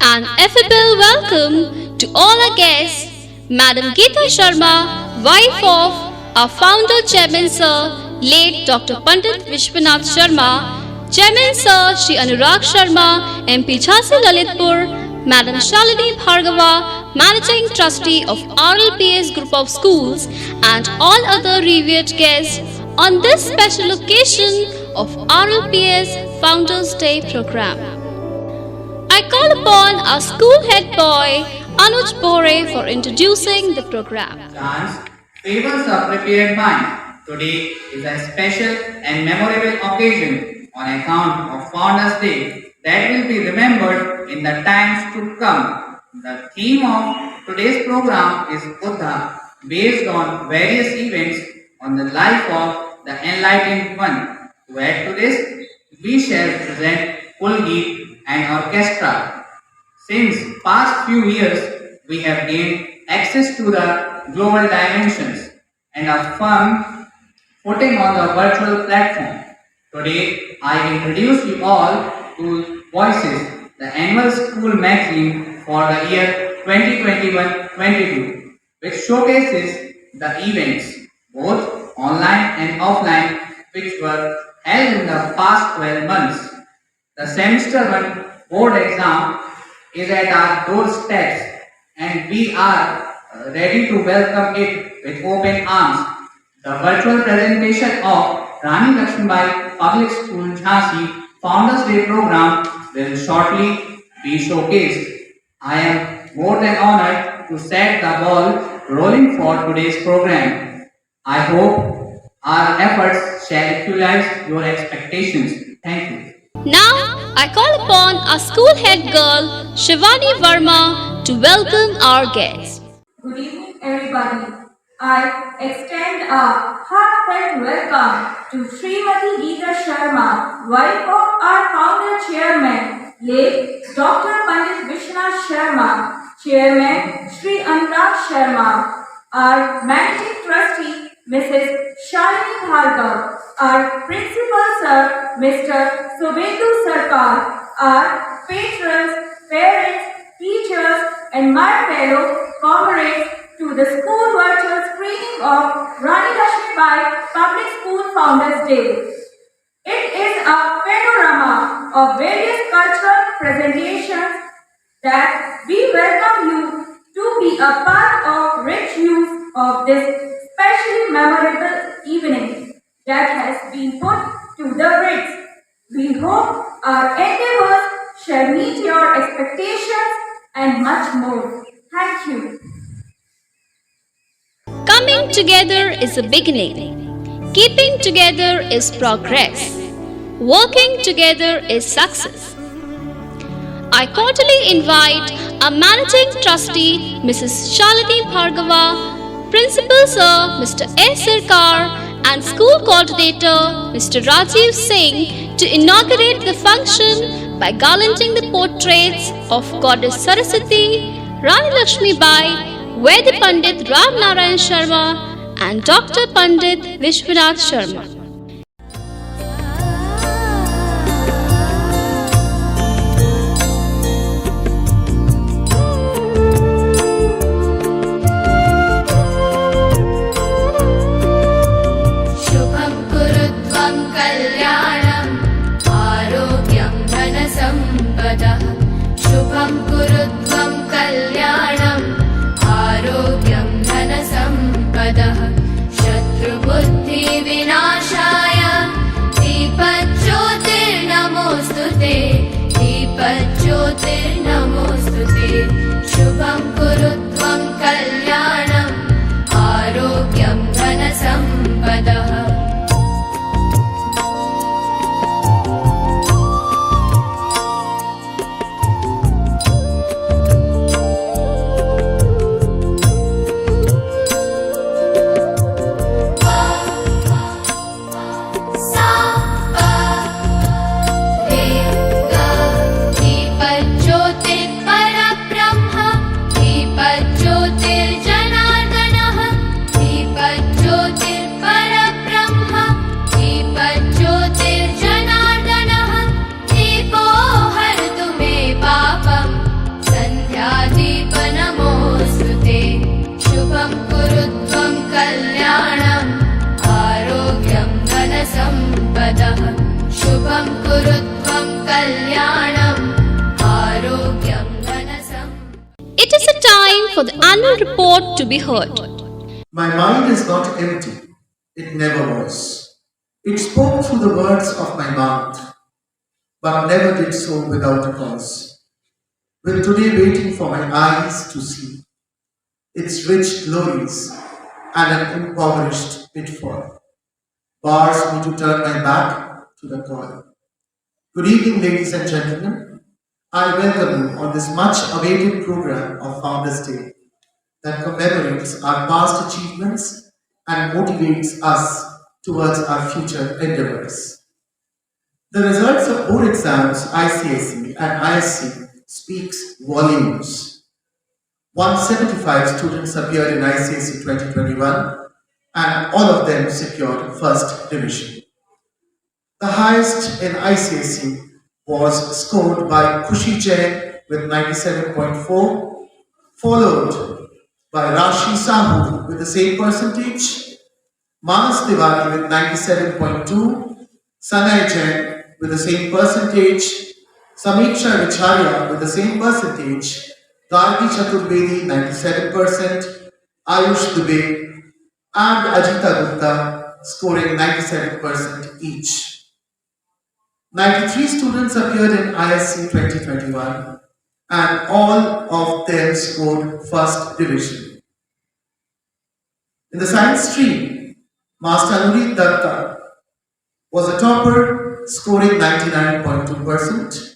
An affable welcome to all our guests. Madam Geeta Sharma, wife of our founder Chairman Sir, late Dr. Pandit Vishwanath Sharma, Chairman Sir Shri Anurag Sharma, MP Jhansi Lalitpur, Madam Shalini Bhargava, Managing Trustee of RLPS Group of Schools, and all other revered guests on this special occasion of RLPS Founders Day program. I call upon our school head boy Anuj Bore for introducing the program. Chance favors a prepared mind. Today is a special and memorable occasion on account of Founders Day that will be remembered in the times to come. The theme of today's program is Buddha, based on various events on the life of the enlightened one. To add to this, we shall present Pulgi and orchestra. Since past few years, we have gained access to the global dimensions and a firm footing on the virtual platform. Today, I introduce you all to Voices, the annual school magazine for the year 2021-22, which showcases the events, both online and offline, which were held in the past 12 months. The semester 1 board exam is at our doorsteps and we are ready to welcome it with open arms. The virtual presentation of Rani Lakshmibai Public School Jhansi Founders Day program will shortly be showcased. I am more than honored to set the ball rolling for today's program. I hope our efforts shall actualize your expectations. Thank you. Now, I call upon our school head girl Shivani Verma to welcome our guests. Good evening, everybody. I extend a heartfelt welcome to Srimati Geeta Sharma, wife of our founder chairman, late Dr. Pandit Vishwanath Sharma, chairman Shri Anurag Sharma, our managing trustee Mrs. Shalini Bhargav, our principal sir Mr. Subendu Sarkar, our patrons, parents, teachers, and my fellow comrades to the school virtual screening of Rani Lakshmibai Public School Founders Day. It is a panorama of various cultural presentations that we welcome you to be a part of rich use of this specially memorable evening that has been put to the Brits. We hope our endeavors shall meet your expectations and much more. Thank you. Coming together is a beginning. Keeping together is progress. Working together is success. I cordially invite our Managing Trustee Mrs. Shalini Bhargava, Principal Sir Mr. S. Sarkar, and School Coordinator Mr. Rajiv Singh to inaugurate the function by garlanding the portraits of Goddess Saraswati, Rani Lakshmibai, Vaidya Pandit Ram Narayan Sharma, and Dr. Pandit Vishwanath Sharma. त्वं कुरु त्वं कल्याणम् आरोग्यं धनसम्. It is a time for the annual report to be heard. My mind is not empty. It never was. It spoke through the words of my mouth, but never did so without a cause. With today waiting for my eyes to see its rich glories and an impoverished pitfall, bars me to turn my back to the call. Good evening, ladies and gentlemen. I welcome you on this much-awaited program of Founders Day that commemorates our past achievements and motivates us towards our future endeavors. The results of board exams, ICSE and ISC speaks volumes. 175 students appeared in ICSE 2021 and all of them secured first division. The highest in ICSE was scored by Khushi Jain with 97.4, followed by Rashi Sahu with the same percentage, Manas Tiwari with 97.2, Sanay Jain with the same percentage, Samiksha Vicharia with the same percentage, Gargi Chaturvedi 97%, Ayush Dubey and Ajita Gupta scoring 97% each. 93 students appeared in ISC 2021 and all of them scored first division. In the science stream, Master Nurit Datta was a topper, scoring 99.2%,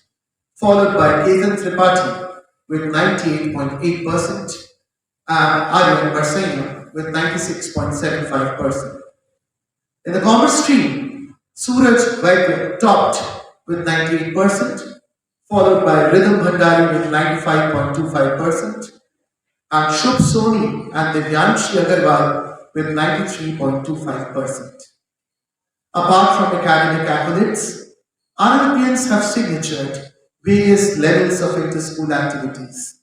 followed by Ketan Tripathi with 98.8% and Aryan Barsaiya with 96.75%. In the commerce stream, Suraj Vaidya topped with 98%, followed by Rhythm Bhandari with 95.25%, and Shubh Soni and Divyanshi Agarwal with 93.25%. Apart from academic accolades, RLPNs have signatured various levels of inter-school activities.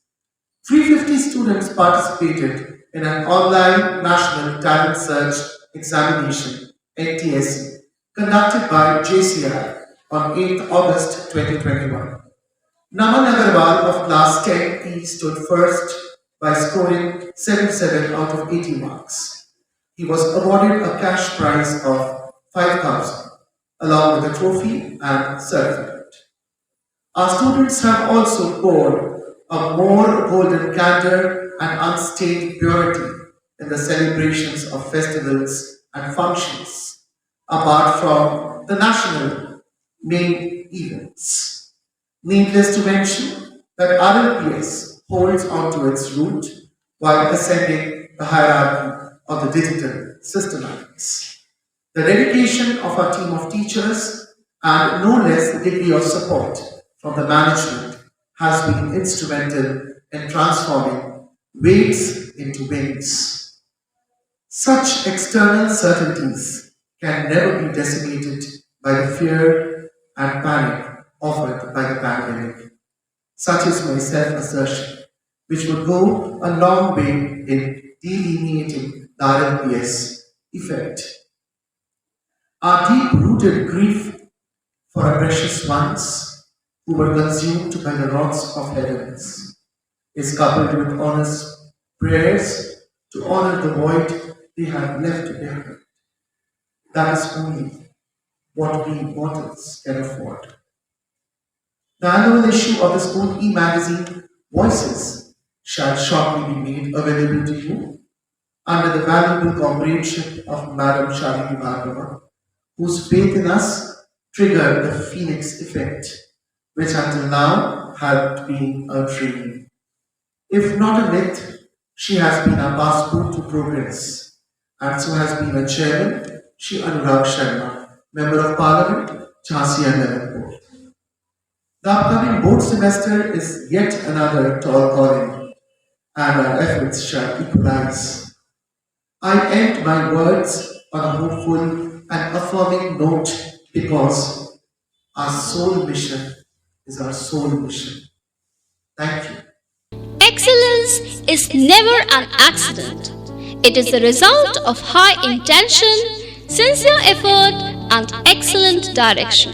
350 students participated in an online National Talent Search Examination, NTSE, conducted by JCI on 8th August 2021. Naman Agarwal of class 10E stood first by scoring 77 out of 80 marks. He was awarded a cash prize of 5,000 along with a trophy and certificate. Our students have also poured a more golden candor and unstained purity in the celebrations of festivals and functions, apart from the national main events. Needless to mention that RLPS holds on to its root while ascending the hierarchy of the digital systematics. The dedication of our team of teachers and no less the degree of support from the management has been instrumental in transforming weights into wins. Such external certainties can never be decimated by the fear and panic offered by the pandemic. Such is my self-assertion, which would go a long way in delineating the RLPS effect. Our deep-rooted grief for our precious ones who were consumed by the wraths of heavens is coupled with honest prayers to honor the void they have left behind. That is only what we mortals can afford. The annual issue of the school e-magazine Voices shall shortly be made available to you under the valuable comradeship of Madam Shalini Bhargava, whose faith in us triggered the Phoenix effect, which until now had been a dream. If not a myth, she has been our passport to progress, and so has been a chairman, Shri Anurag Sharma, Member of Parliament, Jhansi and Naranpur. The upcoming board semester is yet another tall calling, and our efforts shall equalize. I end my words on a hopeful and affirming note because our sole mission is our sole mission. Thank you. Excellence is never an accident. It is the result of high intention, sincere effort, and excellent direction.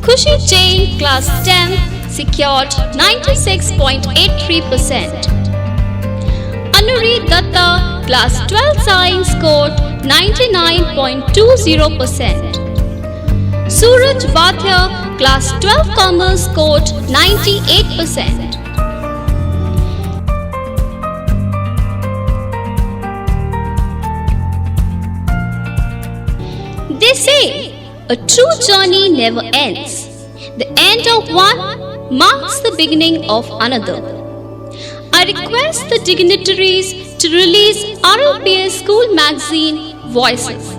Khushi Jain, Class 10, secured 96.83%. Anuri Datta, Class 12 Science, scored 99.20%. Suraj Vadhya, Class 12 Commerce, scored 98%. They say a true journey never ends. The end of one marks the beginning of another. I request the dignitaries to release RLPS School Magazine Voices.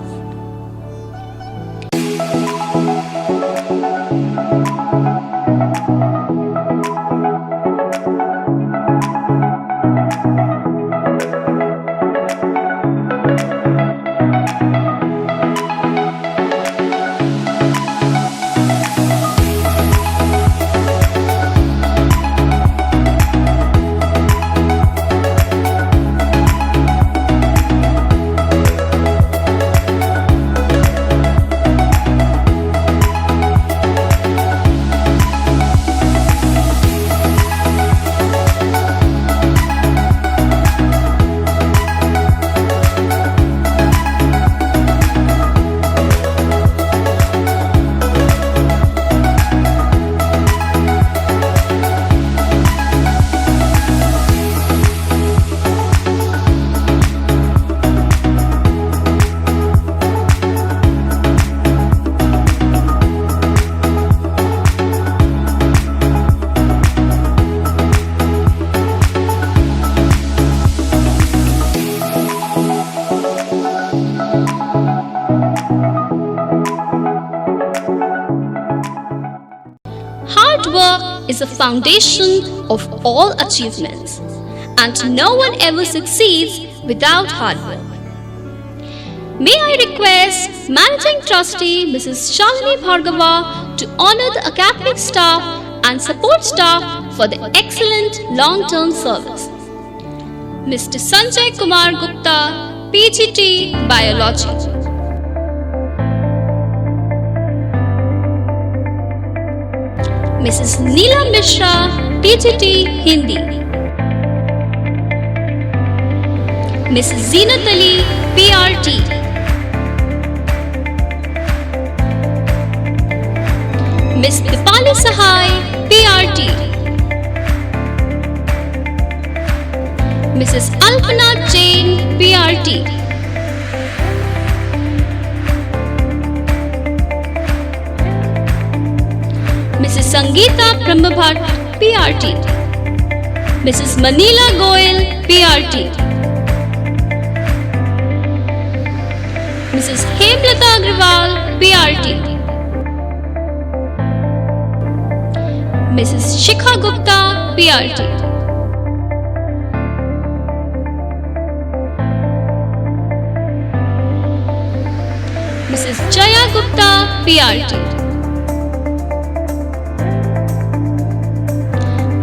Hard work is the foundation of all achievements, and no one ever succeeds without hard work. May I request Managing Trustee Mrs. Shalini Bhargava to honor the academic staff and support staff for the excellent long-term service. Mr. Sanjay Kumar Gupta, PGT Biology. Mrs. Neela Mishra, PGT Hindi. Mrs. Zeenat Ali, PRT. Miss Dipali Sahai, PRT. Mrs. Alpana Jain, PRT. Mrs. Sangeeta Brahmabhat, PRT. Mrs. Manila Goyal, PRT. Mrs. Hemlata Agrawal, PRT. Mrs. Shikha Gupta, PRT. Mrs. Jaya Gupta, PRT.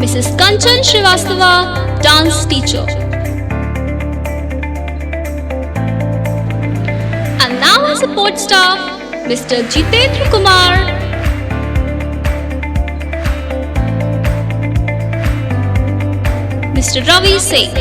Mrs. Kanchan Srivastava, dance teacher. And now our support staff, Mr. Jitendra Kumar, Mr. Ravi Singh.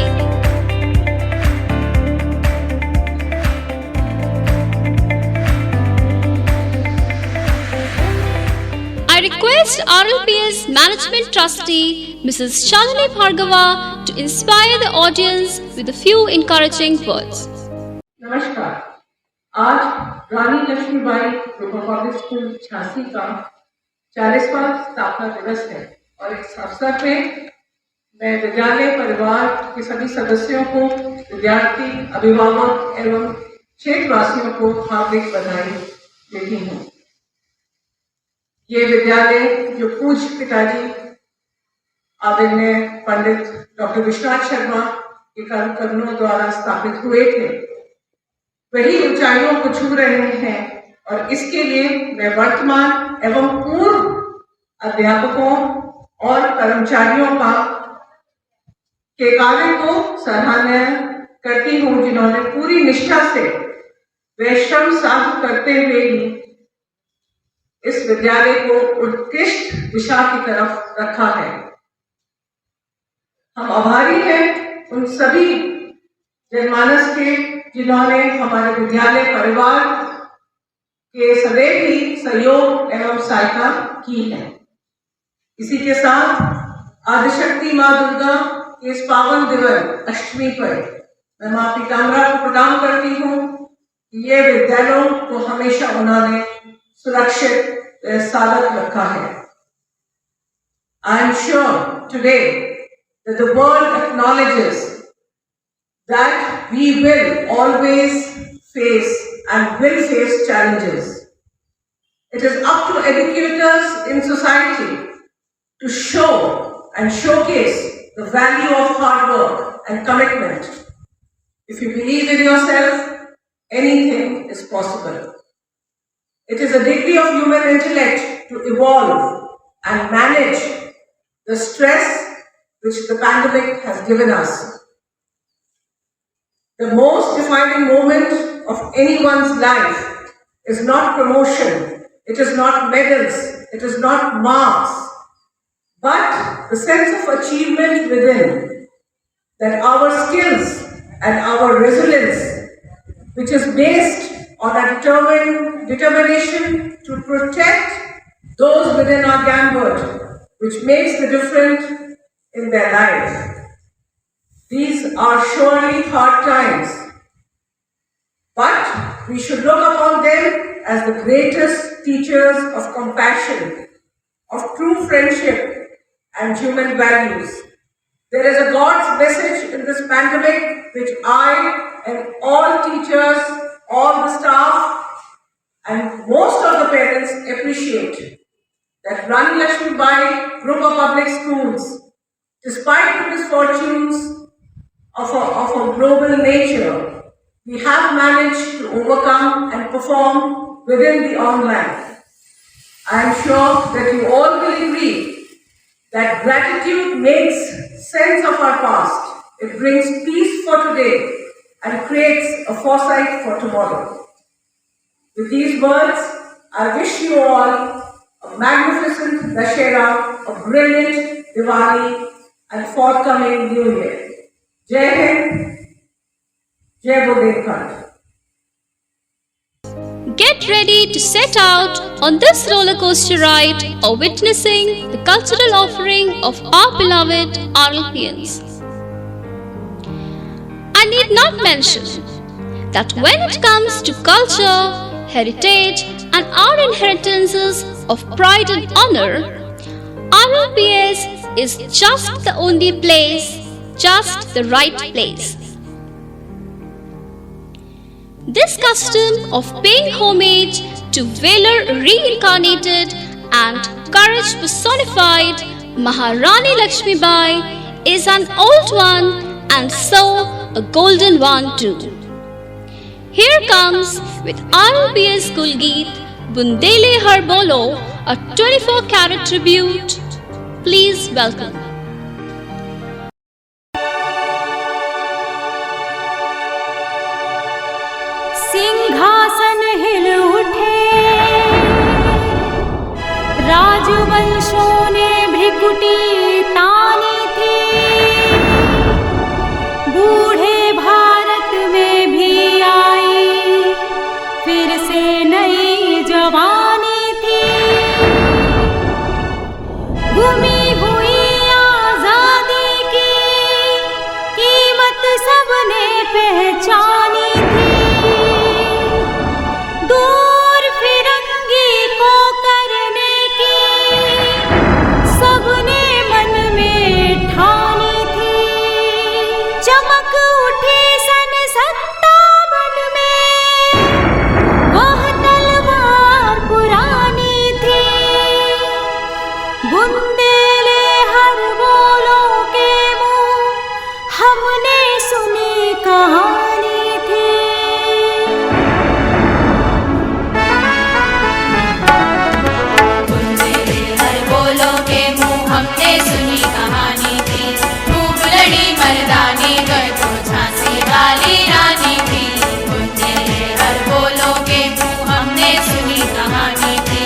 I request RLPS Management Trustee Mrs. Shalini Bhargava to inspire the audience with a few encouraging words. नमस्कार। आज Rani Laxmibai group of public school Jhansi का 40वां स्थापना दिवस है और इस अवसर पे मैं विद्यालय परिवार के सभी सदस्यों को, विद्यार्थी, अभिभावक एवं क्षेत्रवासियों को हार्दिक बधाई देती हूँ। ये विद्यालय जो पूज्य पिताजी आदरणीय पंडित डॉक्टर विश्वनाथ शर्मा के कर्मों द्वारा स्थापित हुए थे, वही ऊंचाइयों को छू रहे हैं और इसके लिए मैं वर्तमान एवं पूर्व अध्यापकों और कर्मचारियों के कार्य को सराहना करती हूँ, जिन्होंने पूरी निष्ठा से वे श्रम साध करते हुए ही इस विद्यालय को उत्कृष्ट दिशा की तरफ रखा है। हम आभारी हैं उन सभी जनमानस के जिन्होंने हमारे विद्यालय परिवार के सदैव ही सहयोग एवं सहायता की है। इसी के साथ आदिशक्ति माँ दुर्गा के इस पावन दिवस अष्टमी पर मैं माँ पीताम्बरा को प्रणाम करती हूँ कि ये विद्यालयों को हमेशा उन्होंने सुरक्षित साधक रखा है। I am sure today that the world acknowledges that we will always face and will face challenges. It is up to educators in society to show and showcase the value of hard work and commitment. If you believe in yourself, anything is possible. It is a degree of human intellect to evolve and manage the stress which the pandemic has given us. The most defining moment of anyone's life is not promotion, it is not medals, it is not marks, but the sense of achievement within, that our skills and our resilience, which is based on a determination to protect those within our gambit, which makes the difference in their life. These are surely hard times, but we should look upon them as the greatest teachers of compassion, of true friendship and human values. There is a God's message in this pandemic which I and all teachers, all the staff and most of the parents appreciate, that Rani Lakshmi Bai Group of Public Schools, despite the misfortunes of a global nature, we have managed to overcome and perform within the online. I am sure that you all will agree that gratitude makes sense of our past. It brings peace for today and creates a foresight for tomorrow. With these words, I wish you all a magnificent Dashera, a brilliant Diwali and forthcoming New Year. Jai Hind, Jai Bundelkhand. Get ready to set out on this roller coaster ride of witnessing the cultural offering of our beloved RLPians. I need not mention that when it comes to culture, heritage and our inheritances of pride and honor, RLPS is just the only place, just the right place. This custom of paying homage to valor reincarnated and courage personified Maharani Lakshmi Bai is an old one and so a golden one too. Here comes with RLPS School Geet Bundele Har Bolo, a 24-carat tribute. Please welcome. सिंहासन हिल उठे, राजवंशों ने भ्रिकुटी तानी थी, बूढ़े भारत में भी आई फिर से नई जवानी थी। गुमी हुई आजादी की कीमत सबने पहचानी थी। दूर फिरंगी को करने की सबने मन में ठानी थी। चमक उठी सन 57 में वह तलवार पुरानी थी। बुंदेले हर बोलों के मुँह हमने सुनी कहानी थी। हमने सुनी कहानी थी, खूब लड़ी मर्दानी कर तो झांसी वाली रानी थी। बुंदेले हर बोलों के मुँह हमने सुनी कहानी थी,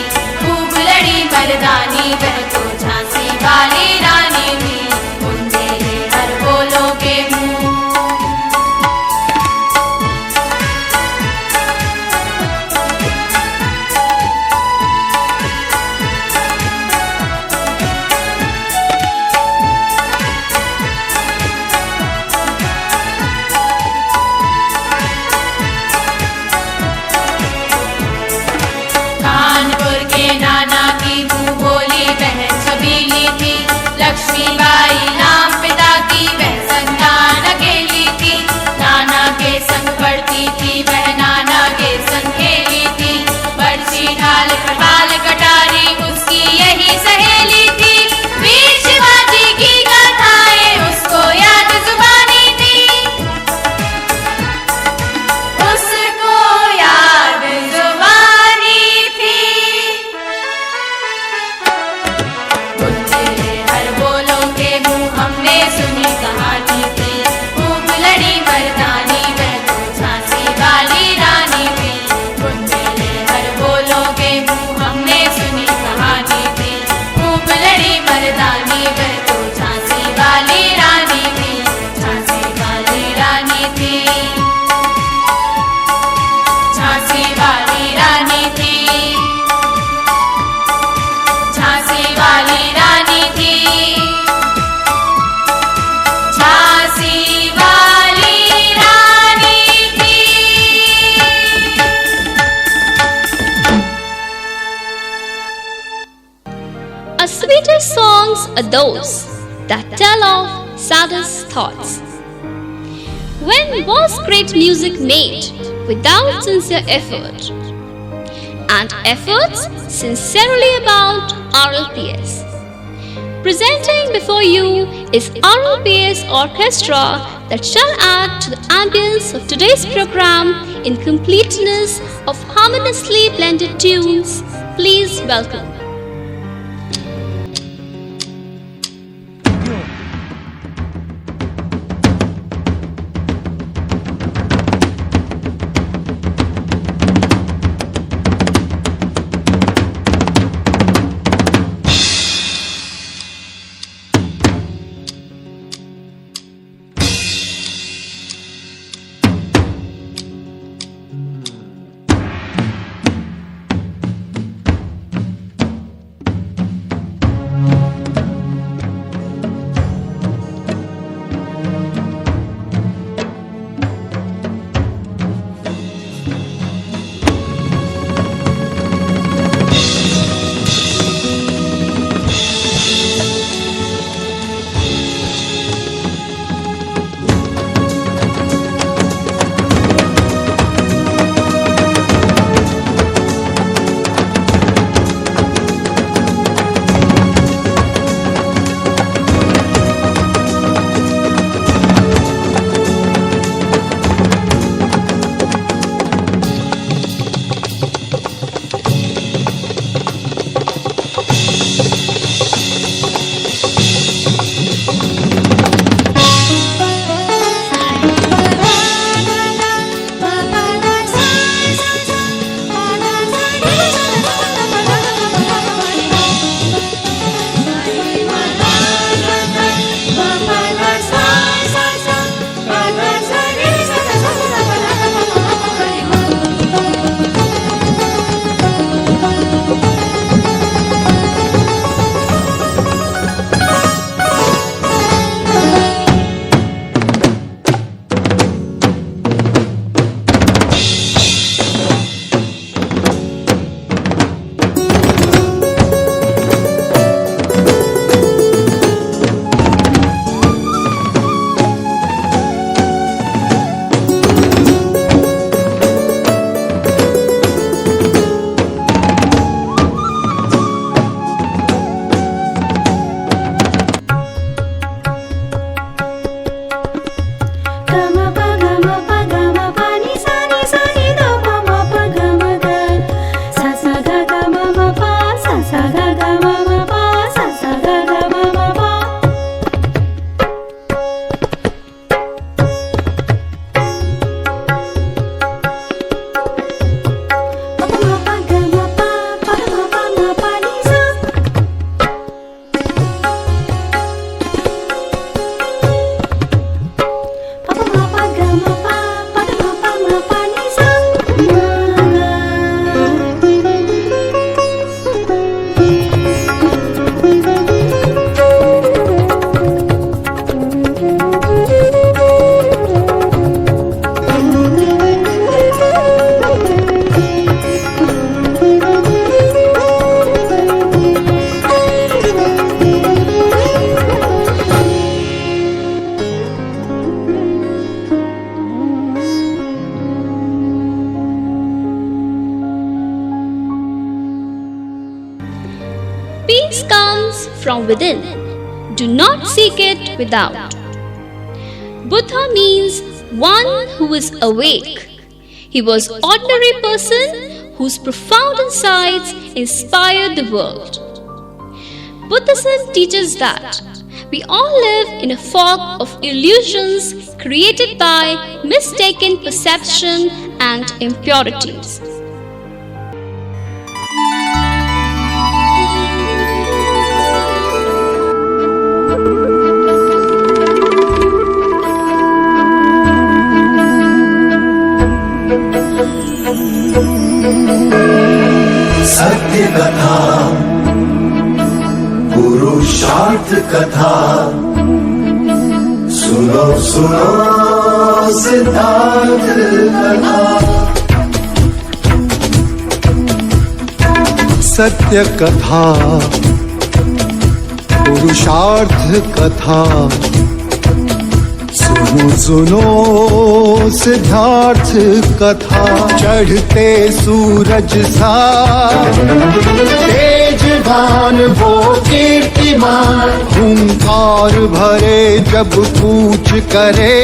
are those that tell of saddest thoughts. When was great music made without sincere effort? And efforts sincerely about RLPS. Presenting before you is RLPS Orchestra that shall add to the ambience of today's program in completeness of harmoniously blended tunes. Please welcome. Peace comes from within. Do not seek it without. Buddha means one who is awake. He was an ordinary person whose profound insights inspired the world. Buddhism teaches that we all live in a fog of illusions created by mistaken perception and impurities. सत्य कथा पुरुषार्थ कथा सुनो सुनो सिद्धार्थ कथा सत्य कथा पुरुषार्थ कथा सुनो सुनो सिद्धार्थ कथा। चढ़ते सूरज सा तेजवान वो कीर्तिमान, हुंकार भरे जब कूच करे,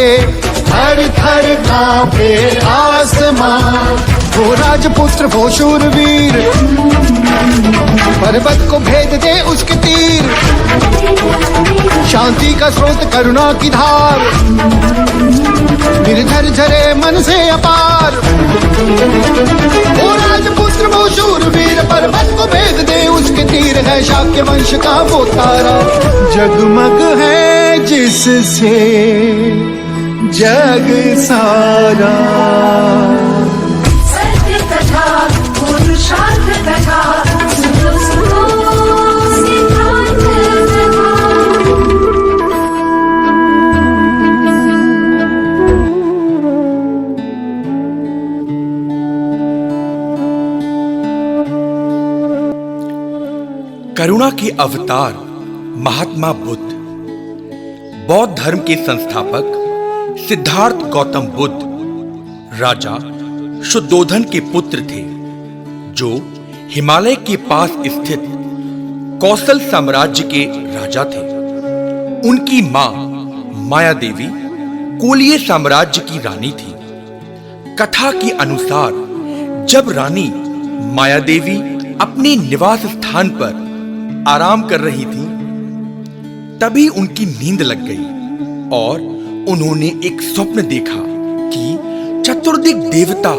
थर थर कांपे आसमान। वो राजपुत्र वो शूरवीर, पर्वत को भेद दे उसके तीर, शांति का स्रोत करुणा की धार, निर्झर झरे मन से अपार। वो राजपुत्र वो शूरवीर, पर्वत को भेद दे उसके तीर, है शाक्य वंश का वो तारा, जगमग है जिससे जग सारा। सत्य कथा पुरुषार्थ कथा सुनो सुनो सिद्धार्थ कथा। करुणा के अवतार महात्मा बुद्ध, बौद्ध धर्म के संस्थापक सिद्धार्थ गौतम बुद्ध राजा शुद्धोधन के पुत्र थे, जो हिमालय के पास स्थित कौशल साम्राज्य के राजा थे। उनकी मां माया देवी कोलिय साम्राज्य की रानी थी। कथा के अनुसार जब रानी माया देवी अपने निवास स्थान पर आराम कर रही थी, तभी उनकी नींद लग गई और उन्होंने एक स्वप्न देखा कि चतुर्दिक देवता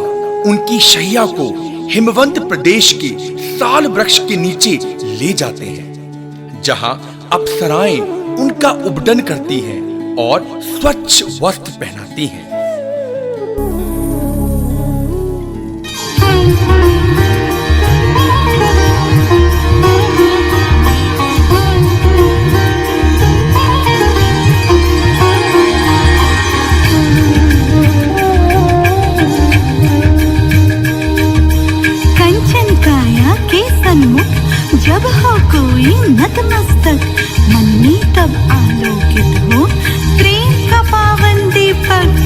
उनकी शैया को हिमवंत प्रदेश के साल वृक्ष के नीचे ले जाते हैं, जहां अप्सराएं उनका उपडन करती हैं और स्वच्छ वस्त्र पहनाती हैं। जब हो कोई नतमस्तक, मन में तब आलोकित हो प्रेम का पावन दीपक।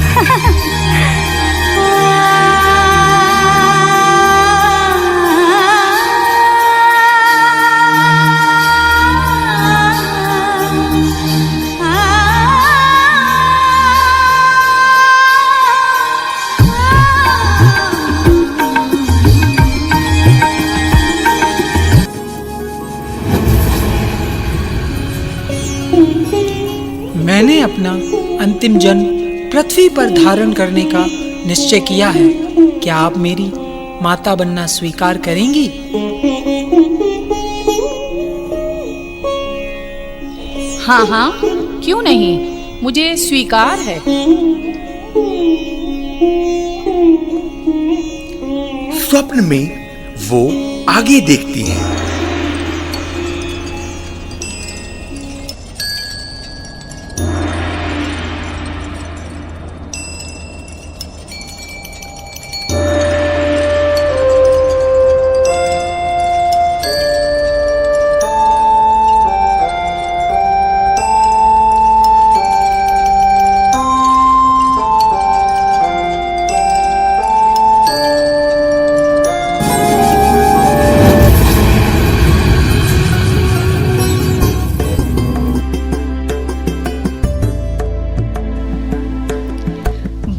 मैंने अपना अंतिम जन्म पृथ्वी पर धारण करने का निश्चय किया है। क्या आप मेरी माता बनना स्वीकार करेंगी? हाँ हाँ, क्यों नहीं, मुझे स्वीकार है। स्वप्न में वो आगे देखती है।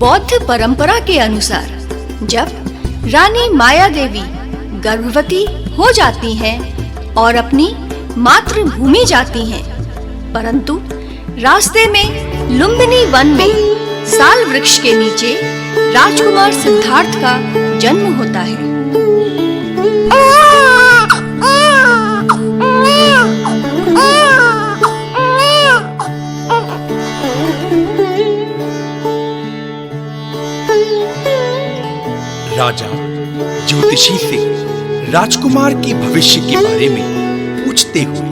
बौद्ध परंपरा के अनुसार जब रानी माया देवी गर्भवती हो जाती हैं और अपनी मातृभूमि जाती हैं, परंतु रास्ते में लुम्बिनी वन में साल वृक्ष के नीचे राजकुमार सिद्धार्थ का जन्म होता है। राजा ज्योतिषी से राजकुमार के भविष्य के बारे में पूछते हुए,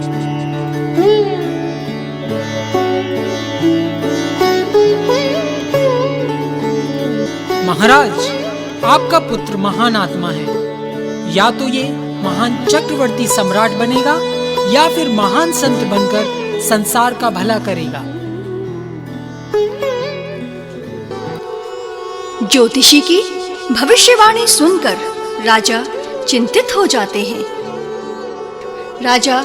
महाराज, आपका पुत्र महान आत्मा है। या तो ये महान चक्रवर्ती सम्राट बनेगा या फिर महान संत बनकर संसार का भला करेगा। ज्योतिषी की भविष्यवाणी सुनकर राजा चिंतित हो जाते हैं। राजा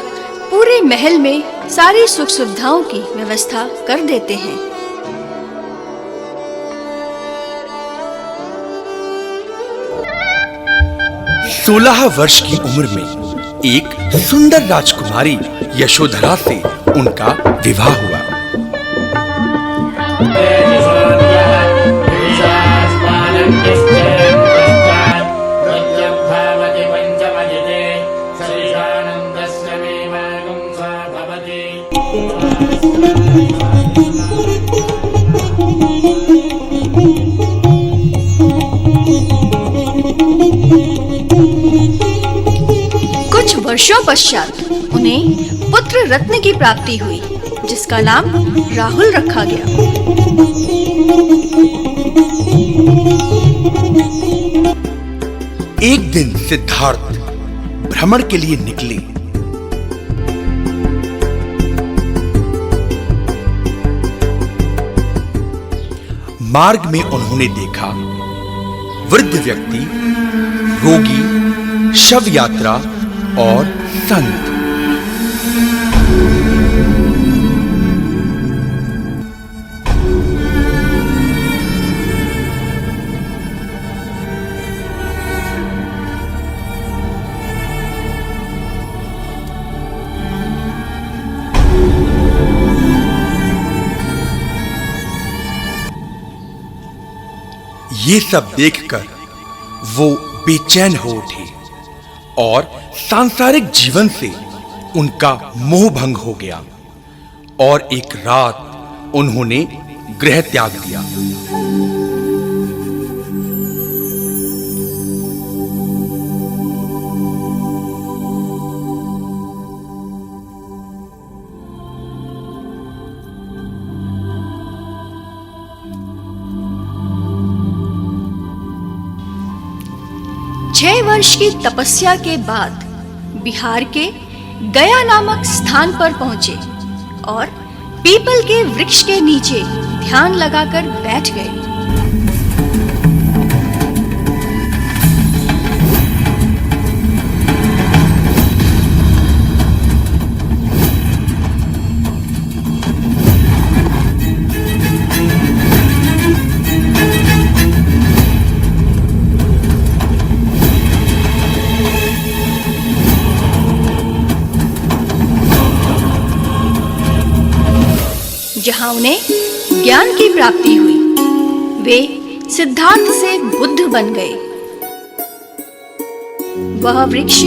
पूरे महल में सारी सुख सुविधाओं की व्यवस्था कर देते हैं। 16 वर्ष की उम्र में एक सुंदर राजकुमारी यशोधरा से उनका विवाह हुआ। कुछ वर्षों पश्चात उन्हें पुत्र रत्न की प्राप्ति हुई, जिसका नाम राहुल रखा गया। एक दिन सिद्धार्थ भ्रमण के लिए निकले। मार्ग में उन्होंने देखा वृद्ध व्यक्ति, रोगी, शव यात्रा और संत। ये सब देखकर वो बेचैन हो उठे और सांसारिक जीवन से उनका मोह भंग हो गया और एक रात उन्होंने गृह त्याग दिया। छह वर्ष की तपस्या के बाद बिहार के गया नामक स्थान पर पहुंचे और पीपल के वृक्ष के नीचे ध्यान लगाकर बैठ गए। जहां उन्हें ज्ञान की प्राप्ति हुई, वे सिद्धार्थ से बुद्ध बन गए। वह वृक्ष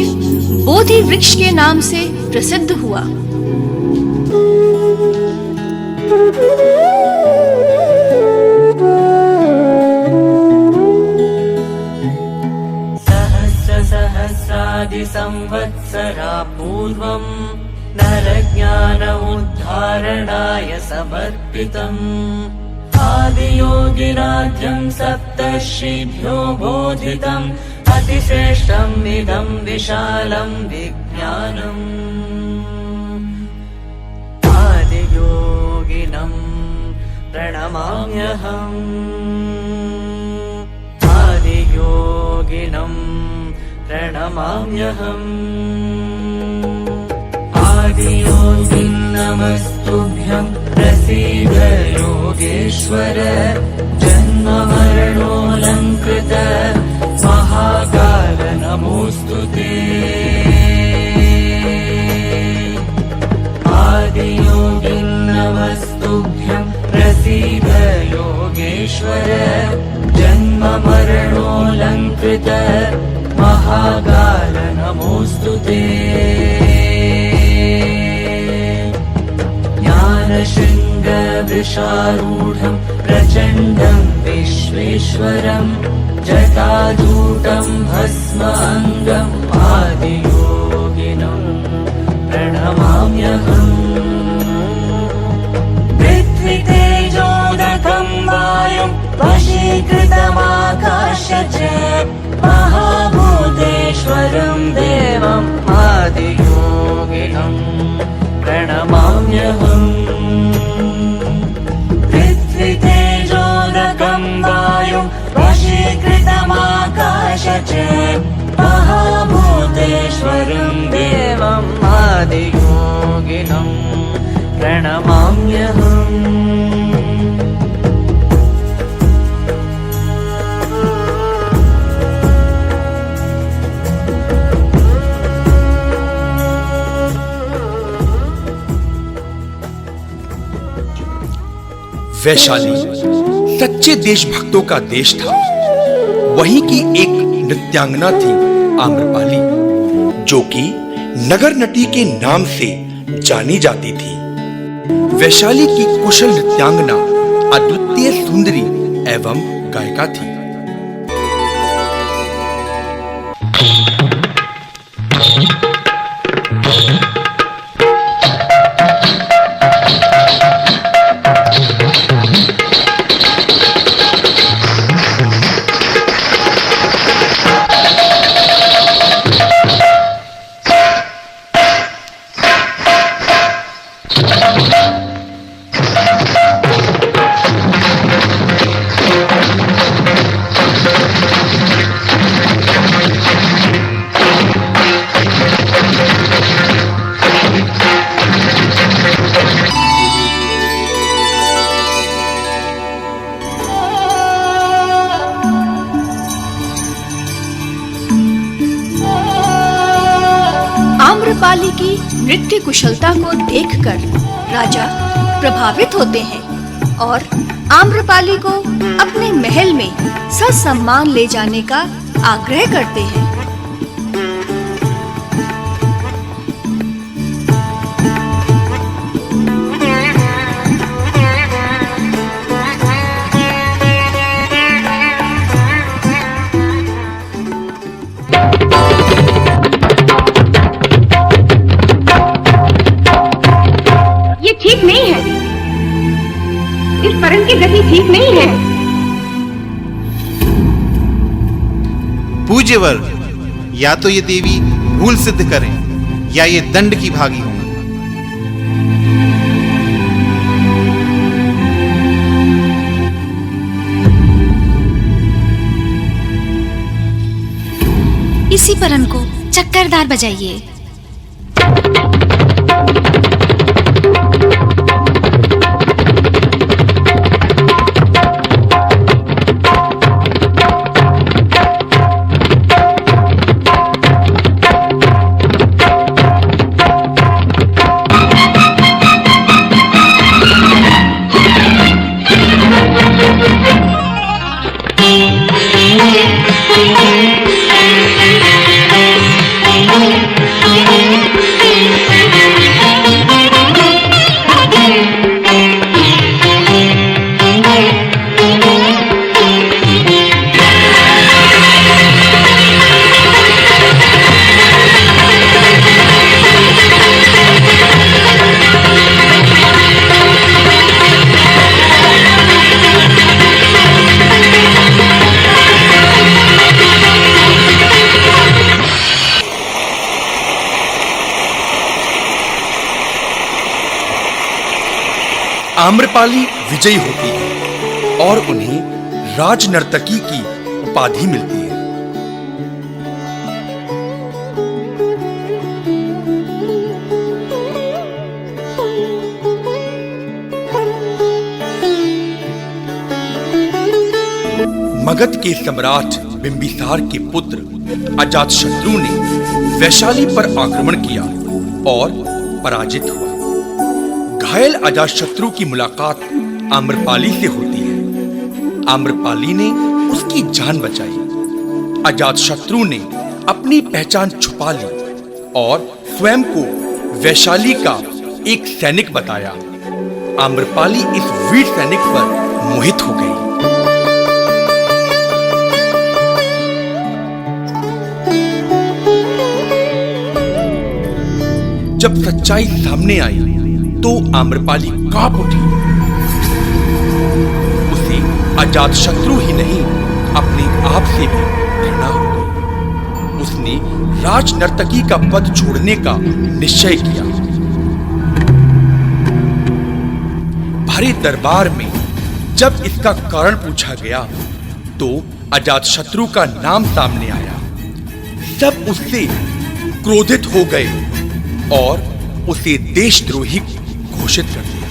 बोधि वृक्ष के नाम से प्रसिद्ध हुआ। सहस्रादि संवत्सरा पूर्वम् नरज्ञान उद्धारणाय समर्पितम् आदियोगिराज्यं सप्तर्षिभ्यो बोधितम् अतिश्रेष्ठम् इदं विशालं विज्ञानम् आदियोगिनं प्रणमाम्यहम् आदियोगिनं प्रणमाम्यहम् आदियोगिं नमस्तुभ्यं प्रसीद योगेश्वर जन्म मरणोऽलङ्कृत महाकाल नमोऽस्तुते आदियोगिं नमस्तुभ्यं प्रसीद योगेश्वर जन्म मरणोऽलङ्कृत महाकाल नमोऽस्तुते ज्ञानशृङ्गवृषारूढं प्रचण्डं विश्वेश्वरं जटाजूटं भस्माङ्गम् आदियोगिनं प्रणमाम्यहम् पृथ्वीतेजोदकं वायुं वशीकृतमाकाश च महाभूतेश्वरं देवम् आदियोगिनं प्रणमाम्यहम् प्रणमाम्यहम् पृथ्वीतेजोदकं वायु वशीकृतमाकाश च महाभूतेश्वरं देवम् आदियोगिनं प्रणमाम्यहम् वैशाली सच्चे देशभक्तों का देश था। वहीं की एक नृत्यांगना थी आम्रपाली, जो कि नगर नटी के नाम से जानी जाती थी। वैशाली की कुशल नृत्यांगना अद्वितीय सुंदरी एवं गायिका थी। आम्रपाली की नृत्य कुशलता को देखकर राजा प्रभावित होते हैं और आम्रपाली को अपने महल में ससम्मान ले जाने का आग्रह करते हैं। ठीक नहीं है, इस तरंग की गति ठीक नहीं है। पूज्यवर, या तो ये देवी भूल सिद्ध करें या ये दंड की भागी हों। इसी परन को चक्करदार बजाइए। आम्रपाली विजयी होती है और उन्हें राज नर्तकी की उपाधि मिलती है। मगध के सम्राट बिंबिसार के पुत्र अजातशत्रु ने वैशाली पर आक्रमण किया और पराजित हुआ। घायल अजातशत्रु की मुलाकात आम्रपाली से होती है। आम्रपाली ने उसकी जान बचाई। अजातशत्रु ने अपनी पहचान छुपा ली और स्वयं को वैशाली का एक सैनिक बताया। आम्रपाली इस वीर सैनिक पर मोहित हो गई। जब सच्चाई सामने आई तो आम्रपाली कांप उठी। उसे अजातशत्रु ही नहीं, अपने आप से भी घृणा हो गई। उसने राज नर्तकी का पद छोड़ने का निश्चय किया। सारे दरबार में जब इसका कारण पूछा गया तो अजातशत्रु का नाम सामने आया। सब उससे क्रोधित हो गए और उसे देशद्रोही घोषित कर दिया।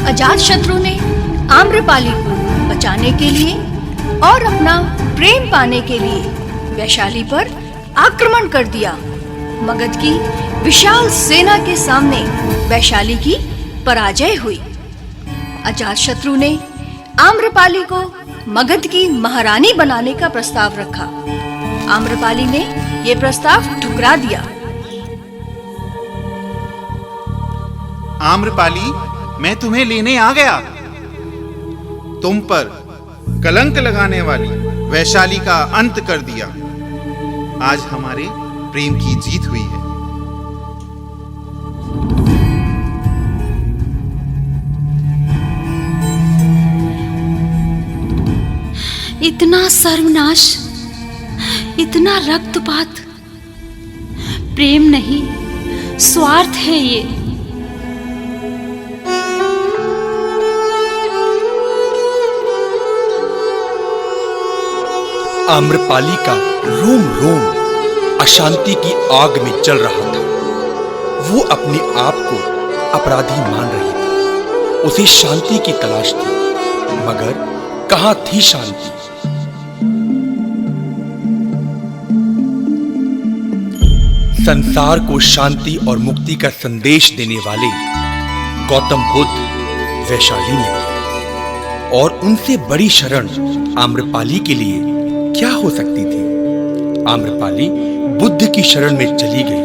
अजातशत्रु ने आम्रपाली को बचाने के लिए और अपना प्रेम पाने के लिए वैशाली पर आक्रमण कर दिया। मगध की विशाल सेना के सामने वैशाली की पराजय हुई। अजातशत्रु ने आम्रपाली को मगध की महारानी बनाने का प्रस्ताव रखा। आम्रपाली ने यह प्रस्ताव ठुकरा दिया। आम्रपाली, मैं तुम्हें लेने आ गया। तुम पर कलंक लगाने वाली वैशाली का अंत कर दिया। आज हमारे प्रेम की जीत हुई है। इतना सर्वनाश, इतना रक्तपात, प्रेम नहीं स्वार्थ है ये। आम्रपाली का रोम रोम अशांति की आग में जल रहा था। वो अपने आप को अपराधी मान रही थी। उसे शांति की तलाश थी, मगर कहां थी शांति? संसार को शांति और मुक्ति का संदेश देने वाले गौतम बुद्ध वैशाली में थे, और उनसे बड़ी शरण आम्रपाली के लिए क्या हो सकती थी? आम्रपाली बुद्ध की शरण में चली गई।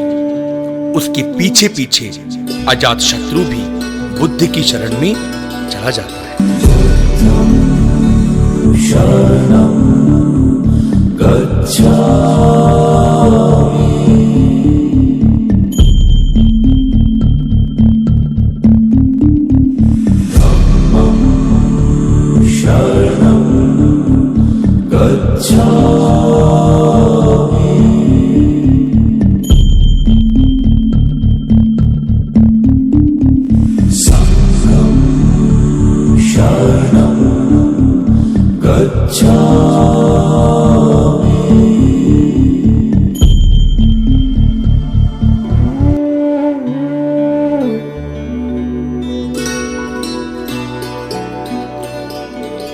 उसके पीछे पीछे अजातशत्रु भी बुद्ध की शरण में चला जाता है। शरणं गच्छामि धम्मं शरणं गच्छामि संघं शरणं गच्छामि।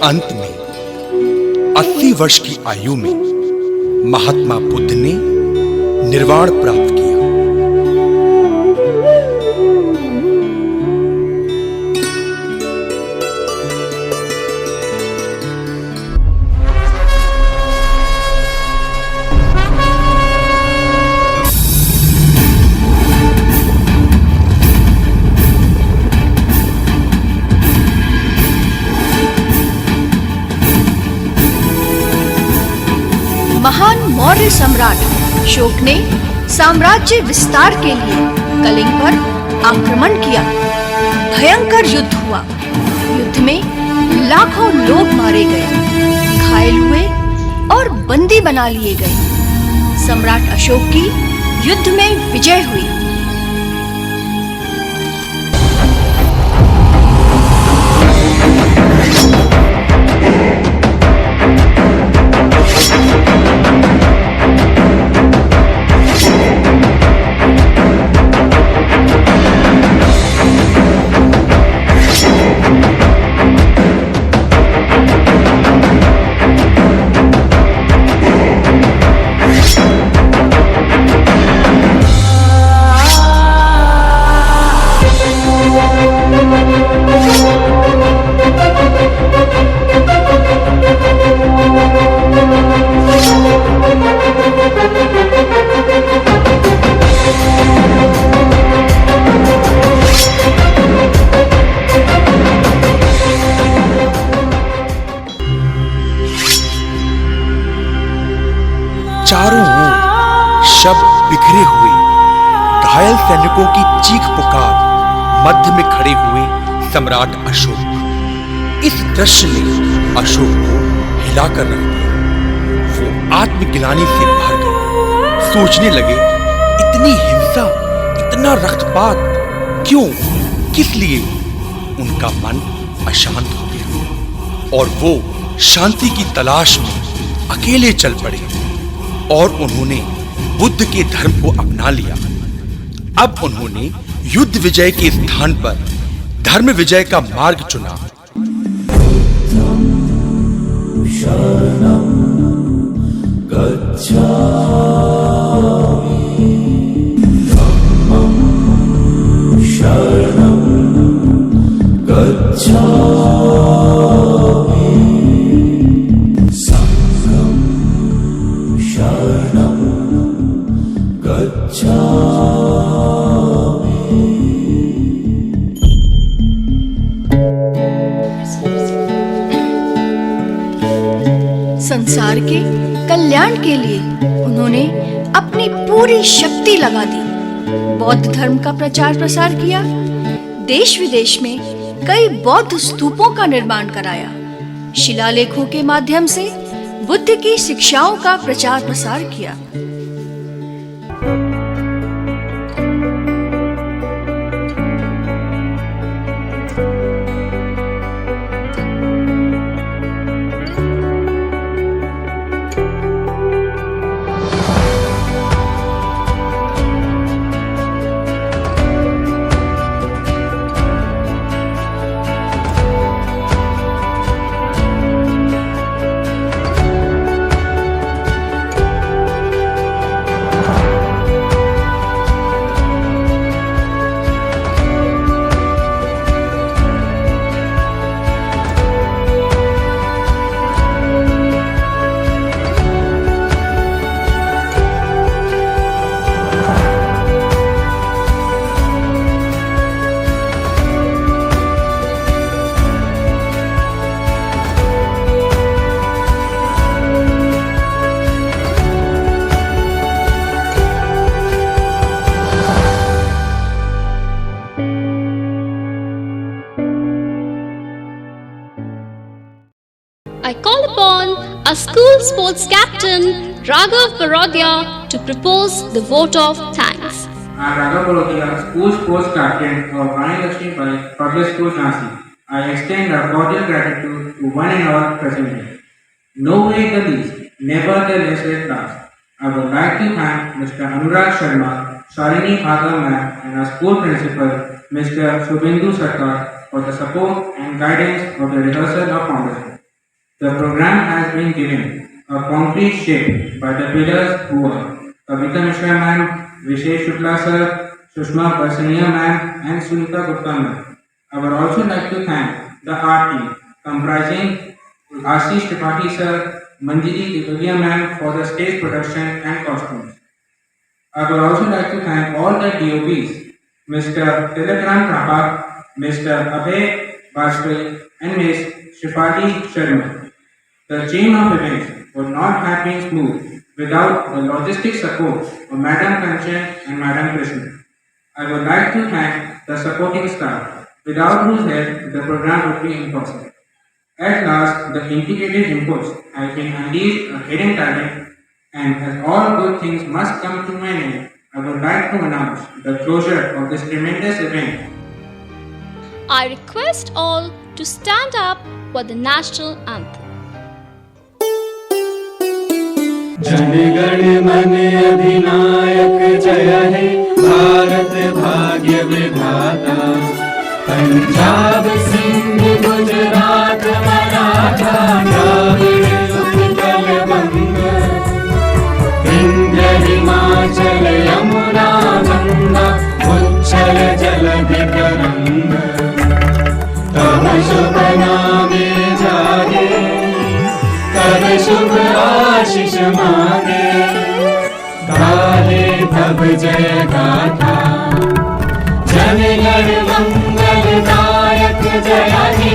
अंत में 80 वर्ष की आयु में महात्मा बुद्ध ने निर्वाण प्राप्त किया। महान मौर्य सम्राट अशोक ने साम्राज्य विस्तार के लिए कलिंग पर आक्रमण किया। भयंकर युद्ध हुआ। युद्ध में लाखों लोग मारे गए, घायल हुए और बंदी बना लिए गए। सम्राट अशोक की युद्ध में विजय हुई। चारों ओर शव बिखरे हुए, घायल सैनिकों की चीख पुकार, मध्य में खड़े हुए सम्राट अशोक। इस दृश्य ने अशोक को हिलाकर रख दिया। वो आत्मग्लानि से भर गए, सोचने लगे, इतनी हिंसा, इतना रक्तपात, क्यों, किस लिए? उनका मन अशांत हो गया और वो शांति की तलाश में अकेले चल पड़े और उन्होंने बुद्ध के धर्म को अपना लिया। अब उन्होंने युद्ध विजय के स्थान पर धर्म विजय का मार्ग चुना। शरणं गच्छामि, धम्मं शरणं गच्छामि, संघं शरणं गच्छामि। संसार के कल्याण के लिए उन्होंने अपनी पूरी शक्ति लगा दी। बौद्ध धर्म का प्रचार प्रसार किया, देश विदेश में कई बौद्ध स्तूपों का निर्माण कराया, शिलालेखों के माध्यम से बुद्ध की शिक्षाओं का प्रचार प्रसार किया। I call upon our school sports captain Raghav Barodia to propose the vote of thanks. I am Raghav Barodia, school sports captain of Rani Lakshmi Bai Public School Jhansi. I extend our cordial gratitude to one and all present here. No way the least, never the less at last. I would like to thank Mr. Anurag Sharma, Shalini Bhaga ma'am and our school principal Mr. Shubhendu Sarkar for the support and guidance of the rehearsal of foundation. The program has been given a concrete shape by the pillars who are Kavita Mishra ma'am, Vishesh Shukla sir, Sushma Barsaniya ma'am and Sunita Gupta ma'am. I would also like to thank the art team comprising Ashish Tripathi sir, Manjiri Tivalia ma'am for the stage production and costumes. I would also like to thank all the DOPs, Mr. Tilakram Krapak, Mr. Abhay Bajpayee and Ms. Shifali Sharma. The chain of events would not have been smooth without the logistic support of Madam Kanchan and Madam Krishna. I would like to thank the supporting staff, without whose help the program would be impossible. At last, the integrated inputs have been unleashed a hidden talent, and as all good things must come to an end, I would like to announce the closure of this tremendous event. I request all to stand up for the national anthem. Jana Gana मन अधिनायक जय हे भारत भाग्य विधाता पंजाब सिंध गुजरात मराठा द्राविड़ उत्कल बंग विंध्य हिमाचल यमुना गंगा उच्छल जलधि तरंग तब शुभ नामे जागे तब शुभ आशीष मांगे गाहे तब जय गाथा जन गण मंगल दायक जय हे